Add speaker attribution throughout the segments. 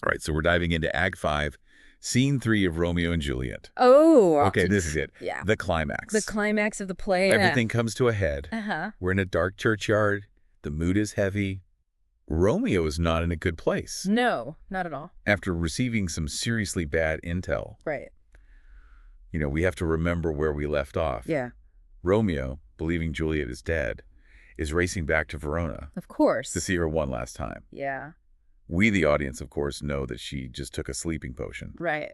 Speaker 1: All right, so we're diving into Act 5, Scene 3 of Romeo and Juliet.
Speaker 2: Oh.
Speaker 1: Okay, this is it.
Speaker 2: Yeah.
Speaker 1: The climax.
Speaker 2: The climax of the play.
Speaker 1: Everything comes to a head. We're in a dark churchyard. The mood is heavy. Romeo is not in a good place.
Speaker 2: No, not at all.
Speaker 1: After receiving some seriously bad intel.
Speaker 2: Right.
Speaker 1: You know, we have to remember where we left off.
Speaker 2: Yeah.
Speaker 1: Romeo, believing Juliet is dead, is racing back to Verona.
Speaker 2: Of course.
Speaker 1: To see her one last time.
Speaker 2: Yeah.
Speaker 1: We, the audience, of course, know that she just took a sleeping potion.
Speaker 2: Right.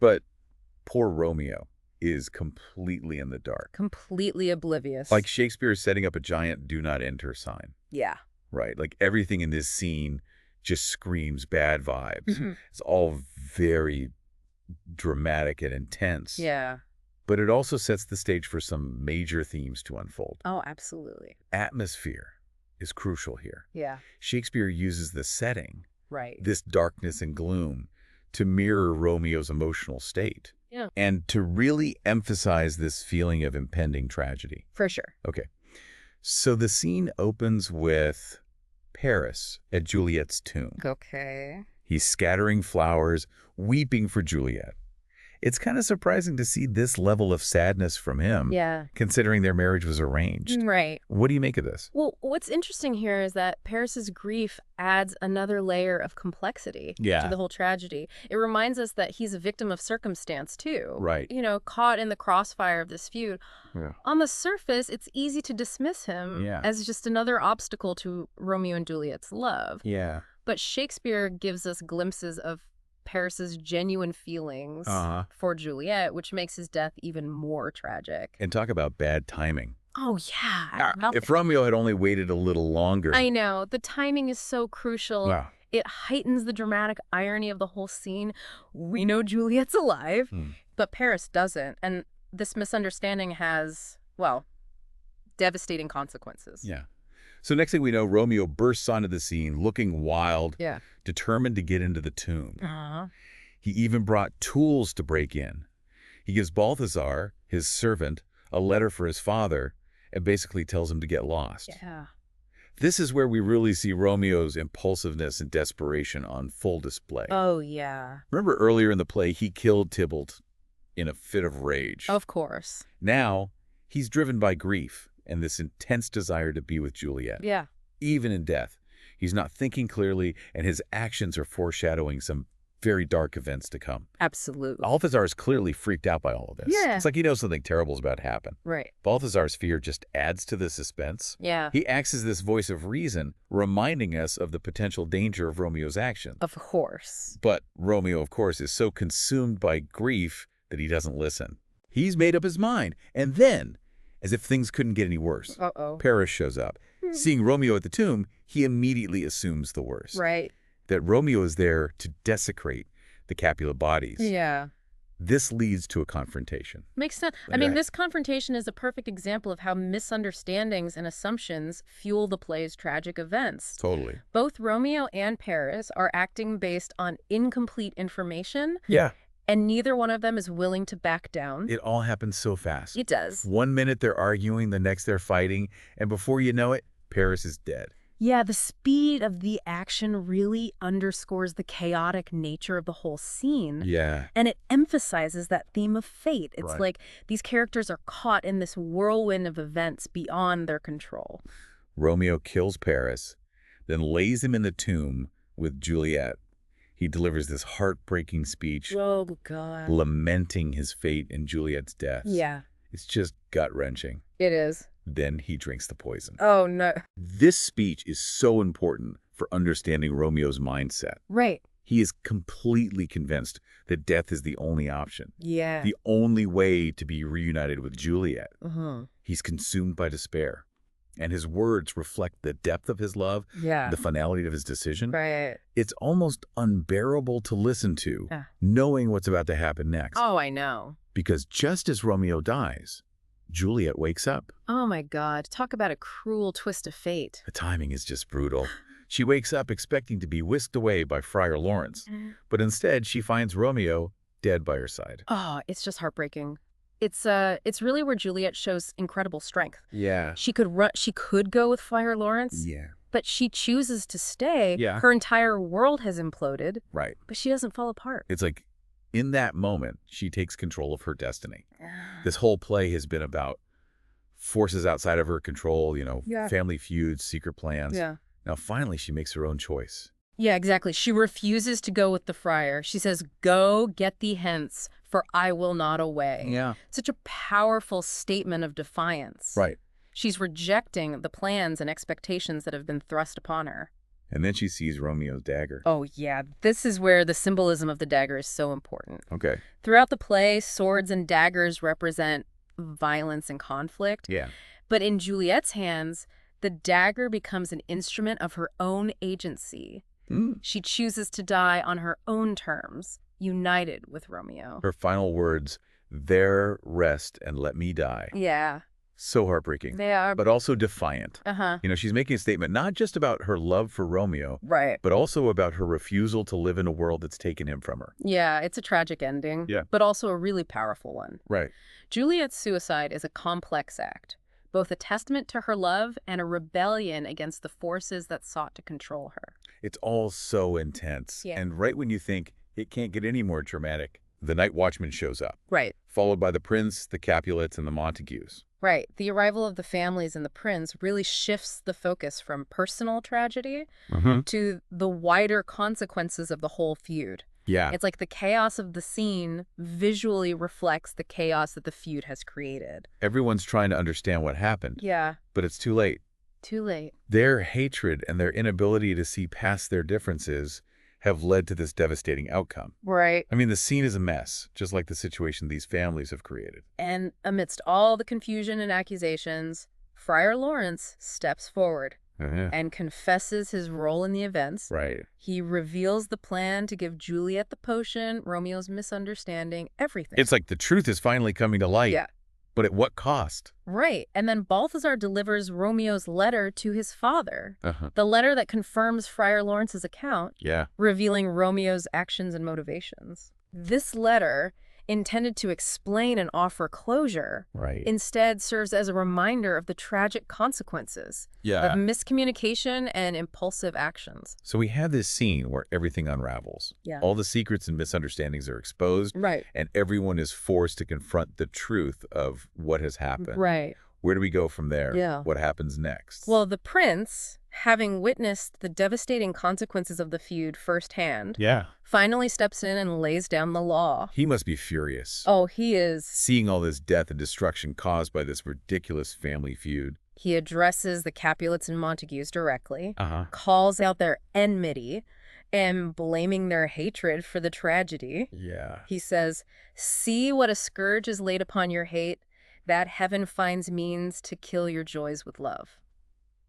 Speaker 1: But poor Romeo is completely in the dark.
Speaker 2: Completely oblivious.
Speaker 1: Like Shakespeare setting up a giant do not enter sign.
Speaker 2: Yeah.
Speaker 1: Right? Like everything in this scene just screams bad vibes.
Speaker 2: Mm-hmm.
Speaker 1: It's all very dramatic and intense.
Speaker 2: Yeah.
Speaker 1: But it also sets the stage for some major themes to unfold.
Speaker 2: Oh, absolutely.
Speaker 1: Atmosphere is crucial here.
Speaker 2: Yeah.
Speaker 1: Shakespeare uses the setting,
Speaker 2: right,
Speaker 1: this darkness and gloom, to mirror Romeo's emotional state.
Speaker 2: Yeah.
Speaker 1: And to really emphasize this feeling of impending tragedy.
Speaker 2: For sure.
Speaker 1: Okay. So the scene opens with Paris at Juliet's tomb.
Speaker 2: Okay.
Speaker 1: He's scattering flowers, weeping for Juliet. It's kind of surprising to see this level of sadness from him,
Speaker 2: Yeah.
Speaker 1: considering their marriage was arranged.
Speaker 2: Right.
Speaker 1: What do you make of this?
Speaker 2: Well, what's interesting here is that Paris's grief adds another layer of complexity to the whole tragedy. It reminds us that he's a victim of circumstance, too.
Speaker 1: Right.
Speaker 2: You know, caught in the crossfire of this feud.
Speaker 1: Yeah.
Speaker 2: On the surface, it's easy to dismiss him as just another obstacle to Romeo and Juliet's love.
Speaker 1: Yeah.
Speaker 2: But Shakespeare gives us glimpses of Paris's genuine feelings for Juliet, which makes his death even more tragic.
Speaker 1: And talk about bad timing.
Speaker 2: Oh, yeah.
Speaker 1: If Romeo had only waited a little longer.
Speaker 2: I know. The timing is so crucial.
Speaker 1: Wow.
Speaker 2: It heightens the dramatic irony of the whole scene. We know Juliet's alive, but Paris doesn't. And this misunderstanding has, well, devastating consequences.
Speaker 1: Yeah. So next thing we know, Romeo bursts onto the scene looking wild, determined to get into the tomb. He even brought tools to break in. He gives Balthasar, his servant, a letter for his father and basically tells him to get lost.
Speaker 2: Yeah.
Speaker 1: This is where we really see Romeo's impulsiveness and desperation on full display.
Speaker 2: Oh, yeah.
Speaker 1: Remember earlier in the play, he killed Tybalt in a fit of rage.
Speaker 2: Of course.
Speaker 1: Now, he's driven by grief and this intense desire to be with Juliet.
Speaker 2: Yeah.
Speaker 1: Even in death, he's not thinking clearly, and his actions are foreshadowing some very dark events to come.
Speaker 2: Absolutely.
Speaker 1: Balthasar is clearly freaked out by all of this.
Speaker 2: Yeah.
Speaker 1: It's like he knows something terrible is about to happen.
Speaker 2: Right.
Speaker 1: Balthasar's fear just adds to the suspense.
Speaker 2: Yeah.
Speaker 1: He acts as this voice of reason, reminding us of the potential danger of Romeo's actions.
Speaker 2: Of course.
Speaker 1: But Romeo, of course, is so consumed by grief that he doesn't listen. He's made up his mind, and then, as if things couldn't get any worse, Paris shows up. Seeing Romeo at the tomb, he immediately assumes the worst.
Speaker 2: Right.
Speaker 1: That Romeo is there to desecrate the Capulet bodies.
Speaker 2: Yeah.
Speaker 1: This leads to a confrontation.
Speaker 2: Makes sense. I mean, this confrontation is a perfect example of how misunderstandings and assumptions fuel the play's tragic events.
Speaker 1: Totally.
Speaker 2: Both Romeo and Paris are acting based on incomplete information.
Speaker 1: Yeah.
Speaker 2: And neither one of them is willing to back down.
Speaker 1: It all happens so fast.
Speaker 2: It does.
Speaker 1: 1 minute they're arguing, the next they're fighting, and before you know it, Paris is dead.
Speaker 2: Yeah, the speed of the action really underscores the chaotic nature of the whole scene.
Speaker 1: Yeah.
Speaker 2: And it emphasizes that theme of fate. It's like these characters are caught in this whirlwind of events beyond their control.
Speaker 1: Romeo kills Paris, then lays him in the tomb with Juliet. He delivers this heartbreaking speech, lamenting his fate and Juliet's death.
Speaker 2: Yeah.
Speaker 1: It's just gut-wrenching.
Speaker 2: It is.
Speaker 1: Then he drinks the poison.
Speaker 2: Oh, no.
Speaker 1: This speech is so important for understanding Romeo's mindset.
Speaker 2: Right.
Speaker 1: He is completely convinced that death is the only option.
Speaker 2: Yeah.
Speaker 1: The only way to be reunited with Juliet.
Speaker 2: Uh-huh.
Speaker 1: He's consumed by despair. And his words reflect the depth of his love, the finality of his decision.
Speaker 2: Right.
Speaker 1: It's almost unbearable to listen to, knowing what's about to happen next.
Speaker 2: Oh, I know.
Speaker 1: Because just as Romeo dies, Juliet wakes up.
Speaker 2: Oh, my God. Talk about a cruel twist of fate.
Speaker 1: The timing is just brutal. She wakes up expecting to be whisked away by Friar Lawrence, but instead she finds Romeo dead by her side.
Speaker 2: Oh, it's just heartbreaking. It's really where Juliet shows incredible strength.
Speaker 1: Yeah.
Speaker 2: She could go with Friar Lawrence.
Speaker 1: Yeah.
Speaker 2: But she chooses to stay.
Speaker 1: Yeah.
Speaker 2: Her entire world has imploded.
Speaker 1: Right.
Speaker 2: But she doesn't fall apart.
Speaker 1: It's like, in that moment, she takes control of her destiny. This whole play has been about forces outside of her control, family feuds, secret plans.
Speaker 2: Yeah.
Speaker 1: Now, finally, she makes her own choice.
Speaker 2: Yeah, exactly. She refuses to go with the friar. She says, "Go, get thee hence, for I will not away."
Speaker 1: Yeah.
Speaker 2: Such a powerful statement of defiance.
Speaker 1: Right.
Speaker 2: She's rejecting the plans and expectations that have been thrust upon her.
Speaker 1: And then she sees Romeo's dagger.
Speaker 2: Oh, yeah. This is where the symbolism of the dagger is so important.
Speaker 1: Okay.
Speaker 2: Throughout the play, swords and daggers represent violence and conflict.
Speaker 1: Yeah.
Speaker 2: But in Juliet's hands, the dagger becomes an instrument of her own agency. She chooses to die on her own terms, united with Romeo.
Speaker 1: Her final words, "There rest and let me die."
Speaker 2: Yeah.
Speaker 1: So heartbreaking.
Speaker 2: They are.
Speaker 1: But also defiant.
Speaker 2: Uh-huh.
Speaker 1: She's making a statement not just about her love for Romeo,
Speaker 2: Right.
Speaker 1: but also about her refusal to live in a world that's taken him from her.
Speaker 2: Yeah, it's a tragic ending.
Speaker 1: Yeah.
Speaker 2: But also a really powerful one.
Speaker 1: Right.
Speaker 2: Juliet's suicide is a complex act, both a testament to her love and a rebellion against the forces that sought to control her.
Speaker 1: It's all so intense.
Speaker 2: Yeah.
Speaker 1: And right when you think it can't get any more dramatic, the night watchman shows up.
Speaker 2: Right.
Speaker 1: Followed by the prince, the Capulets, and the Montagues.
Speaker 2: Right. The arrival of the families and the prince really shifts the focus from personal tragedy to the wider consequences of the whole feud.
Speaker 1: Yeah.
Speaker 2: It's like the chaos of the scene visually reflects the chaos that the feud has created.
Speaker 1: Everyone's trying to understand what happened.
Speaker 2: Yeah.
Speaker 1: But it's too late.
Speaker 2: Too late.
Speaker 1: Their hatred and their inability to see past their differences have led to this devastating outcome.
Speaker 2: Right.
Speaker 1: I mean, the scene is a mess, just like the situation these families have created.
Speaker 2: And amidst all the confusion and accusations, Friar Lawrence steps forward and confesses his role in the events.
Speaker 1: Right.
Speaker 2: He reveals the plan to give Juliet the potion, Romeo's misunderstanding, everything.
Speaker 1: It's like the truth is finally coming to light.
Speaker 2: Yeah.
Speaker 1: But at what cost?
Speaker 2: Right. And then Balthasar delivers Romeo's letter to his father. The letter that confirms Friar Lawrence's account, revealing Romeo's actions and motivations. This letter, intended to explain and offer closure, instead serves as a reminder of the tragic consequences of miscommunication and impulsive actions.
Speaker 1: So we have this scene where everything unravels. All the secrets and misunderstandings are exposed.
Speaker 2: Right.
Speaker 1: And everyone is forced to confront the truth of what has happened.
Speaker 2: Right.
Speaker 1: Where do we go from there?
Speaker 2: Yeah.
Speaker 1: What happens next?
Speaker 2: Well, the prince, having witnessed the devastating consequences of the feud firsthand, finally steps in and lays down the law.
Speaker 1: He must be furious.
Speaker 2: Oh, he is.
Speaker 1: Seeing all this death and destruction caused by this ridiculous family feud.
Speaker 2: He addresses the Capulets and Montagues directly, calls out their enmity, and blaming their hatred for the tragedy.
Speaker 1: Yeah.
Speaker 2: He says, "See what a scourge is laid upon your hate, that heaven finds means to kill your joys with love."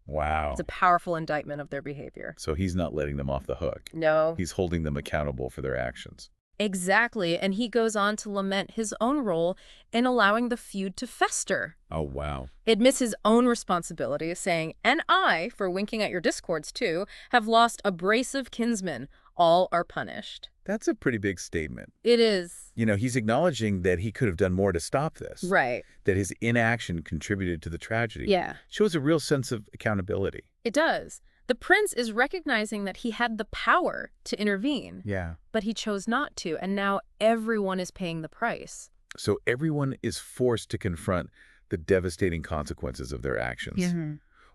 Speaker 1: Wow.
Speaker 2: It's a powerful indictment of their behavior.
Speaker 1: So he's not letting them off the hook.
Speaker 2: No.
Speaker 1: He's holding them accountable for their actions.
Speaker 2: Exactly. And he goes on to lament his own role in allowing the feud to fester.
Speaker 1: Oh, wow.
Speaker 2: Admits his own responsibility, saying, "And I, for winking at your discords too, have lost a brace of kinsmen. All are punished."
Speaker 1: That's a pretty big statement.
Speaker 2: It is.
Speaker 1: He's acknowledging that he could have done more to stop this.
Speaker 2: Right.
Speaker 1: That his inaction contributed to the tragedy.
Speaker 2: Yeah.
Speaker 1: Shows a real sense of accountability.
Speaker 2: It does. The prince is recognizing that he had the power to intervene.
Speaker 1: Yeah.
Speaker 2: But he chose not to, and now everyone is paying the price.
Speaker 1: So everyone is forced to confront the devastating consequences of their actions.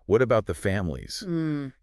Speaker 1: What about the families?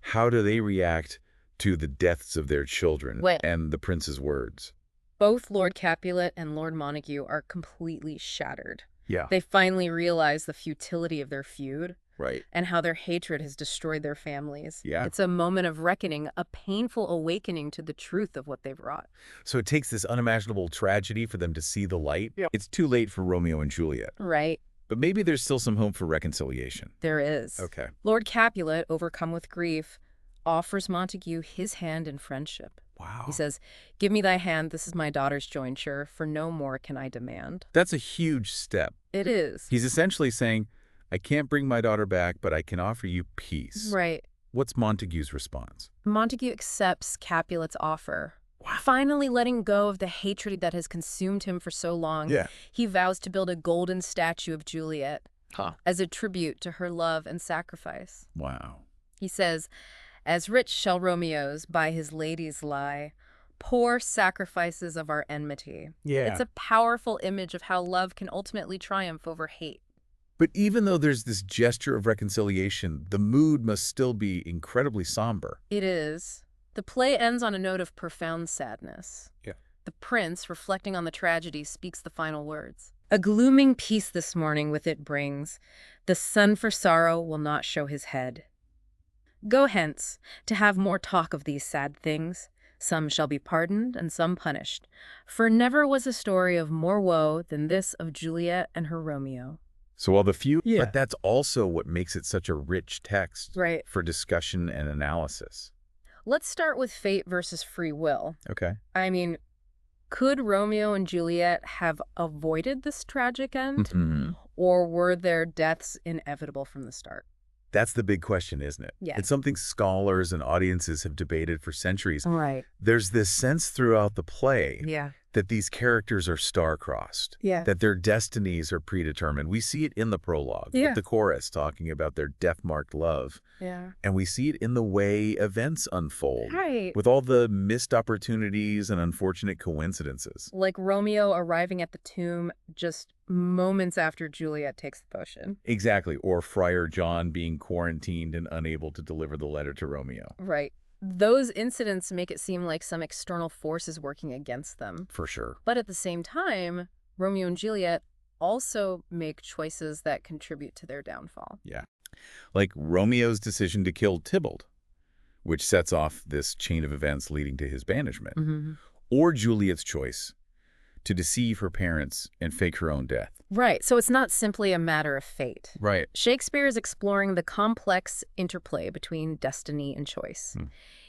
Speaker 1: How do they react to the deaths of their children and the prince's words?
Speaker 2: Both Lord Capulet and Lord Montague are completely shattered.
Speaker 1: Yeah.
Speaker 2: They finally realize the futility of their feud.
Speaker 1: Right.
Speaker 2: And how their hatred has destroyed their families.
Speaker 1: Yeah.
Speaker 2: It's a moment of reckoning, a painful awakening to the truth of what they've wrought.
Speaker 1: So it takes this unimaginable tragedy for them to see the light. Yep. It's too late for Romeo and Juliet.
Speaker 2: Right.
Speaker 1: But maybe there's still some hope for reconciliation.
Speaker 2: There is.
Speaker 1: Okay.
Speaker 2: Lord Capulet, overcome with grief, offers Montague his hand in friendship.
Speaker 1: Wow.
Speaker 2: He says, "Give me thy hand, this is my daughter's jointure, for no more can I demand."
Speaker 1: That's a huge step.
Speaker 2: It is.
Speaker 1: He's essentially saying, I can't bring my daughter back, but I can offer you peace.
Speaker 2: Right.
Speaker 1: What's Montague's response?
Speaker 2: Montague accepts Capulet's offer. Wow. Finally letting go of the hatred that has consumed him for so long, he vows to build a golden statue of Juliet as a tribute to her love and sacrifice.
Speaker 1: Wow.
Speaker 2: He says, "As rich shall Romeo's by his ladies lie, poor sacrifices of our enmity."
Speaker 1: Yeah.
Speaker 2: It's a powerful image of how love can ultimately triumph over hate.
Speaker 1: But even though there's this gesture of reconciliation, the mood must still be incredibly somber.
Speaker 2: It is. The play ends on a note of profound sadness.
Speaker 1: Yeah.
Speaker 2: The prince, reflecting on the tragedy, speaks the final words. "A glooming peace this morning with it brings. The sun for sorrow will not show his head. Go hence, to have more talk of these sad things. Some shall be pardoned and some punished. For never was a story of more woe than this of Juliet and her Romeo."
Speaker 1: So while the feud, but that's also what makes it such a rich text for discussion and analysis.
Speaker 2: Let's start with fate versus free will.
Speaker 1: Okay.
Speaker 2: I mean, could Romeo and Juliet have avoided this tragic end? Or were their deaths inevitable from the start?
Speaker 1: That's the big question, isn't it?
Speaker 2: Yeah.
Speaker 1: It's something scholars and audiences have debated for centuries.
Speaker 2: Right.
Speaker 1: There's this sense throughout the play
Speaker 2: Yeah.
Speaker 1: that these characters are star-crossed, that their destinies are predetermined. We see it in the prologue, with the chorus talking about their death-marked love.
Speaker 2: Yeah.
Speaker 1: And we see it in the way events unfold,
Speaker 2: Right.
Speaker 1: with all the missed opportunities and unfortunate coincidences.
Speaker 2: Like Romeo arriving at the tomb just moments after Juliet takes the potion.
Speaker 1: Exactly. Or Friar John being quarantined and unable to deliver the letter to Romeo.
Speaker 2: Right. Those incidents make it seem like some external force is working against them.
Speaker 1: For sure.
Speaker 2: But at the same time, Romeo and Juliet also make choices that contribute to their downfall.
Speaker 1: Yeah. Like Romeo's decision to kill Tybalt, which sets off this chain of events leading to his banishment. Or Juliet's choice to deceive her parents and fake her own death.
Speaker 2: Right. So it's not simply a matter of fate.
Speaker 1: Right.
Speaker 2: Shakespeare is exploring the complex interplay between destiny and choice.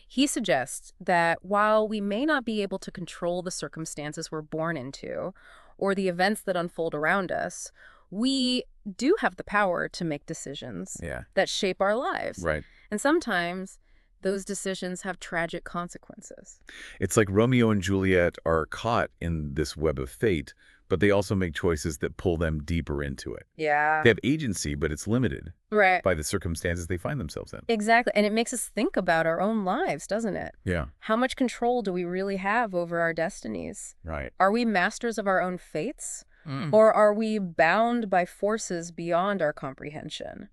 Speaker 2: He suggests that while we may not be able to control the circumstances we're born into or the events that unfold around us, we do have the power to make decisions that shape our lives.
Speaker 1: Right.
Speaker 2: And sometimes those decisions have tragic consequences.
Speaker 1: It's like Romeo and Juliet are caught in this web of fate, but they also make choices that pull them deeper into it.
Speaker 2: Yeah.
Speaker 1: They have agency, but it's limited by the circumstances they find themselves in.
Speaker 2: Exactly. And it makes us think about our own lives, doesn't it?
Speaker 1: Yeah.
Speaker 2: How much control do we really have over our destinies?
Speaker 1: Right.
Speaker 2: Are we masters of our own fates? Or are we bound by forces beyond our comprehension?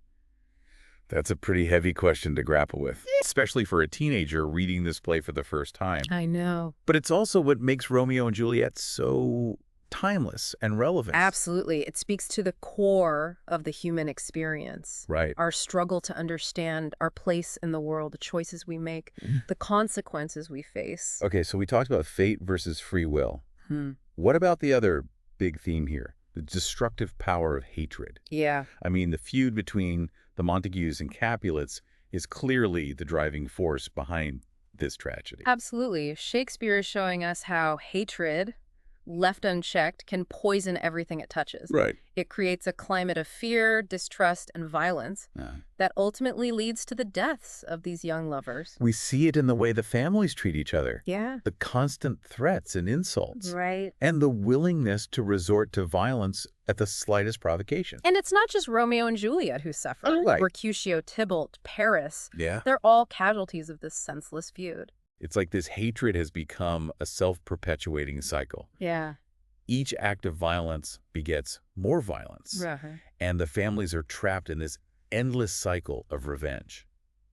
Speaker 1: That's a pretty heavy question to grapple with, especially for a teenager reading this play for the first time.
Speaker 2: I know.
Speaker 1: But it's also what makes Romeo and Juliet so timeless and relevant.
Speaker 2: Absolutely. It speaks to the core of the human experience.
Speaker 1: Right.
Speaker 2: Our struggle to understand our place in the world, the choices we make, the consequences we face.
Speaker 1: Okay, so we talked about fate versus free will. What about the other big theme here? The destructive power of hatred.
Speaker 2: Yeah.
Speaker 1: I mean, the feud between the Montagues and Capulets is clearly the driving force behind this tragedy.
Speaker 2: Absolutely. Shakespeare is showing us how hatred, left unchecked, can poison everything it touches.
Speaker 1: Right.
Speaker 2: It creates a climate of fear, distrust, and violence that ultimately leads to the deaths of these young lovers.
Speaker 1: We see it in the way the families treat each other.
Speaker 2: Yeah.
Speaker 1: The constant threats and insults.
Speaker 2: Right.
Speaker 1: And the willingness to resort to violence at the slightest provocation.
Speaker 2: And it's not just Romeo and Juliet who suffer.
Speaker 1: Right.
Speaker 2: Mercutio, Tybalt, Paris.
Speaker 1: Yeah.
Speaker 2: They're all casualties of this senseless feud.
Speaker 1: It's like this hatred has become a self-perpetuating cycle.
Speaker 2: Yeah.
Speaker 1: Each act of violence begets more violence. And the families are trapped in this endless cycle of revenge.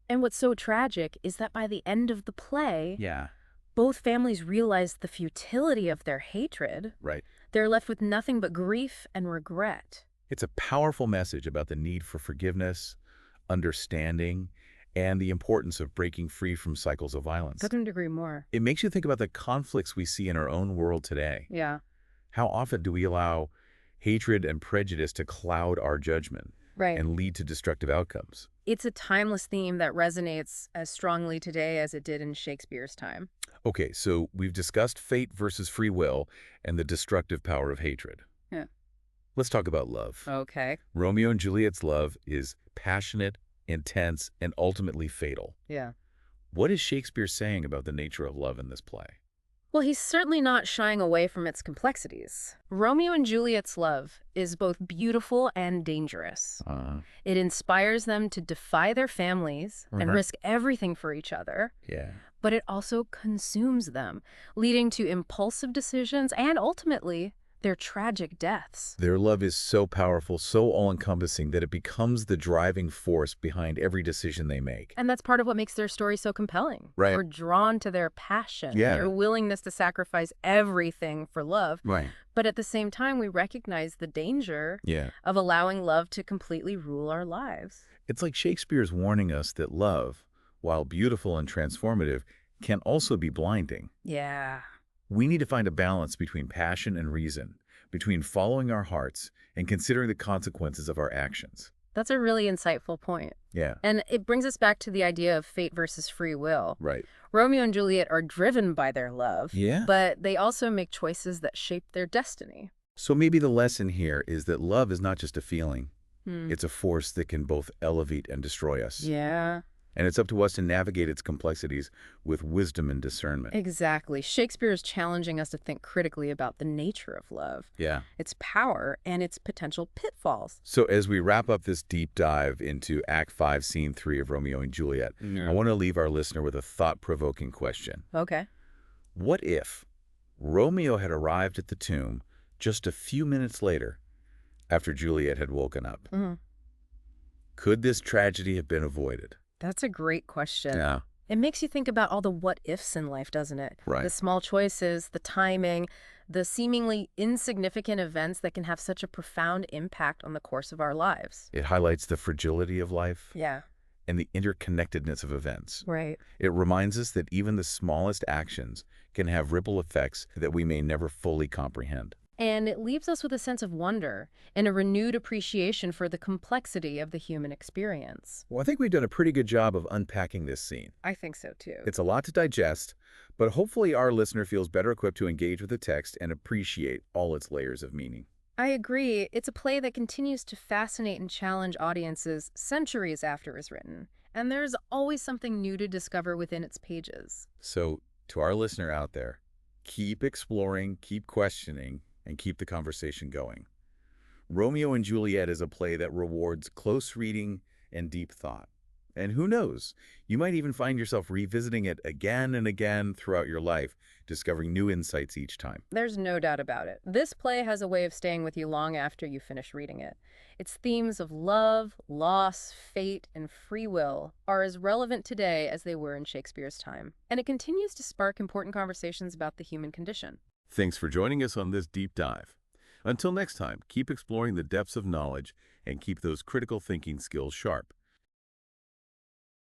Speaker 2: And what's so tragic is that by the end of the play,
Speaker 1: Yeah.
Speaker 2: both families realize the futility of their hatred.
Speaker 1: Right.
Speaker 2: They're left with nothing but grief and regret.
Speaker 1: It's a powerful message about the need for forgiveness, understanding, and the importance of breaking free from cycles of violence.
Speaker 2: Couldn't agree more.
Speaker 1: It makes you think about the conflicts we see in our own world today.
Speaker 2: Yeah.
Speaker 1: How often do we allow hatred and prejudice to cloud our judgment and lead to destructive outcomes?
Speaker 2: It's a timeless theme that resonates as strongly today as it did in Shakespeare's time.
Speaker 1: Okay, so we've discussed fate versus free will and the destructive power of hatred.
Speaker 2: Yeah.
Speaker 1: Let's talk about love.
Speaker 2: Okay.
Speaker 1: Romeo and Juliet's love is passionate, intense, and ultimately fatal.
Speaker 2: Yeah.
Speaker 1: What is Shakespeare saying about the nature of love in this play?
Speaker 2: Well, he's certainly not shying away from its complexities. Romeo and Juliet's love is both beautiful and dangerous. It inspires them to defy their families and risk everything for each other.
Speaker 1: Yeah.
Speaker 2: But it also consumes them, leading to impulsive decisions and ultimately their tragic deaths.
Speaker 1: Their love is so powerful, so all-encompassing that it becomes the driving force behind every decision they make.
Speaker 2: And that's part of what makes their story so compelling.
Speaker 1: Right.
Speaker 2: We're drawn to their passion,
Speaker 1: Yeah.
Speaker 2: their willingness to sacrifice everything for love.
Speaker 1: Right.
Speaker 2: But at the same time, we recognize the danger of allowing love to completely rule our lives.
Speaker 1: It's like Shakespeare's warning us that love, while beautiful and transformative, can also be blinding.
Speaker 2: Yeah.
Speaker 1: We need to find a balance between passion and reason, between following our hearts and considering the consequences of our actions.
Speaker 2: That's a really insightful point.
Speaker 1: Yeah.
Speaker 2: And it brings us back to the idea of fate versus free will.
Speaker 1: Right.
Speaker 2: Romeo and Juliet are driven by their love,
Speaker 1: Yeah.
Speaker 2: but they also make choices that shape their destiny.
Speaker 1: So maybe the lesson here is that love is not just a feeling. It's a force that can both elevate and destroy us.
Speaker 2: Yeah.
Speaker 1: And it's up to us to navigate its complexities with wisdom and discernment.
Speaker 2: Exactly. Shakespeare is challenging us to think critically about the nature of love,
Speaker 1: Yeah.
Speaker 2: its power, and its potential pitfalls.
Speaker 1: So as we wrap up this deep dive into Act 5, Scene 3 of Romeo and Juliet, I want to leave our listener with a thought-provoking question.
Speaker 2: Okay.
Speaker 1: What if Romeo had arrived at the tomb just a few minutes later after Juliet had woken up? Could this tragedy have been avoided?
Speaker 2: That's a great question.
Speaker 1: Yeah.
Speaker 2: It makes you think about all the what-ifs in life, doesn't it?
Speaker 1: Right.
Speaker 2: The small choices, the timing, the seemingly insignificant events that can have such a profound impact on the course of our lives.
Speaker 1: It highlights the fragility of life
Speaker 2: Yeah.
Speaker 1: and the interconnectedness of events.
Speaker 2: Right.
Speaker 1: It reminds us that even the smallest actions can have ripple effects that we may never fully comprehend.
Speaker 2: And it leaves us with a sense of wonder and a renewed appreciation for the complexity of the human experience.
Speaker 1: Well, I think we've done a pretty good job of unpacking this scene.
Speaker 2: I think so, too.
Speaker 1: It's a lot to digest, but hopefully our listener feels better equipped to engage with the text and appreciate all its layers of meaning.
Speaker 2: I agree. It's a play that continues to fascinate and challenge audiences centuries after it was written. And there's always something new to discover within its pages.
Speaker 1: So, to our listener out there, keep exploring, keep questioning, and keep the conversation going. Romeo and Juliet is a play that rewards close reading and deep thought. And who knows, you might even find yourself revisiting it again and again throughout your life, discovering new insights each time.
Speaker 2: There's no doubt about it. This play has a way of staying with you long after you finish reading it. Its themes of love, loss, fate, and free will are as relevant today as they were in Shakespeare's time. And it continues to spark important conversations about the human condition.
Speaker 1: Thanks for joining us on this deep dive. Until next time, keep exploring the depths of knowledge and keep those critical thinking skills sharp.